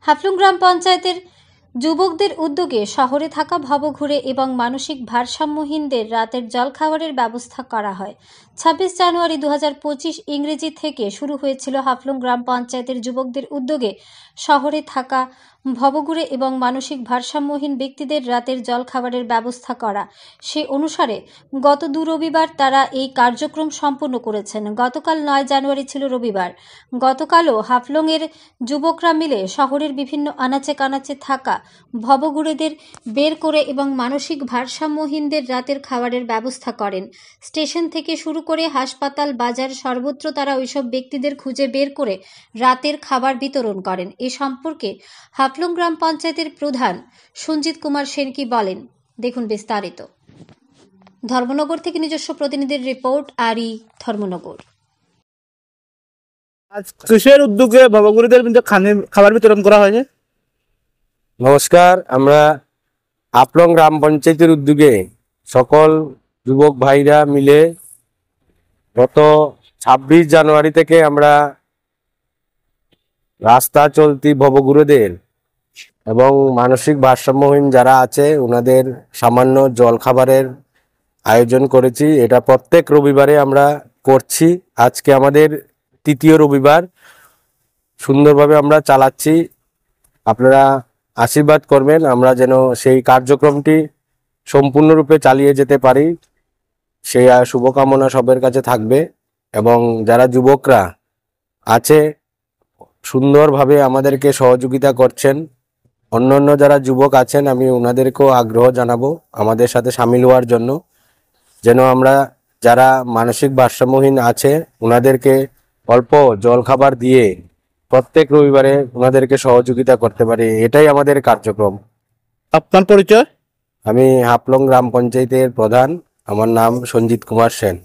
হাফলং গ্রাম পঞ্চায়েতের যুবকদের উদ্যোগে শহরে থাকা ভবঘুরে এবং মানসিক ভারসাম্যহীনদের রাতের জলখাবারের ব্যবস্থা করা হয়। 26 জানুয়ারি 2025 ইংরেজি থেকে শুরু হয়েছিল হাফলং গ্রাম পঞ্চায়েতের যুবকদের উদ্যোগে শহরে থাকা ভবঘুরে এবং মানসিক ভারসাম্যহীন ব্যক্তিদের রাতের জলখাবারের ব্যবস্থা করা। সে অনুসারে গত 2 রবিবার তারা এই কার্যক্রম সম্পন্ন করেছেন। গতকাল 9 জানুয়ারি ছিল রবিবার। গতকালও হাফলংয়ের যুবকরা মিলে শহরের বিভিন্ন আনাচে কানাচে থাকা ভবঘুরেদের বের করে এবং মানসিক ভারসাম্যহীনদের রাতের খাবারের ব্যবস্থা করেন। স্টেশন থেকে শুরু করে হাসপাতাল, বাজার সর্বত্র তারা ওইসব ব্যক্তিদের খুঁজে বের করে রাতের খাবার বিতরণ করেন। এ সম্পর্কে হাফলং গ্রাম পঞ্চায়েতের প্রধান সঞ্জিত কুমার সেন কি বলেন, দেখুন বিস্তারিত। ধর্মনগর থেকে নিজস্ব প্রতিনিধির রিপোর্ট, আরি ধর্মনগর। আজ কিসের উদ্যোগে ভবঘুরেদের খাবার বিতরণ করা হয়েছে? নমস্কার, আমরা হাফলং গ্রাম পঞ্চায়েতের উদ্যোগে সকল যুবক ভাইরা মিলে গত 26 জানুয়ারি থেকে আমরা রাস্তা চলতি ভবঘুরেদের এবং মানসিক ভারসাম্যহীন যারা আছে ওনাদের সামান্য জল খাবারের আয়োজন করেছি। এটা প্রত্যেক রবিবারে আমরা করছি। আজকে আমাদের 3য় রবিবার, সুন্দরভাবে আমরা চালাচ্ছি। আপনারা আশীর্বাদ করবেন আমরা যেন সেই কার্যক্রমটি সম্পূর্ণরূপে চালিয়ে যেতে পারি, সেই শুভকামনা সবার কাছে থাকবে। এবং যারা যুবকরা আছে সুন্দরভাবে আমাদেরকে সহযোগিতা করছেন, অন্যান্য যারা যুবক আছেন আমি ওনাদেরকেও আগ্রহ জানাবো আমাদের সাথে সামিল হওয়ার জন্য, যেন আমরা যারা মানসিক ভারসাম্যহীন আছে ওনাদেরকে অল্প জলখাবার দিয়ে প্রত্যেক রবিবারে ওনাদেরকে সহযোগিতা করতে পারি। এটাই আমাদের কার্যক্রম। আপনার পরিচয়? আমি হাফলং গ্রাম পঞ্চায়েতের প্রধান, আমার নাম সঞ্জিত কুমার সেন।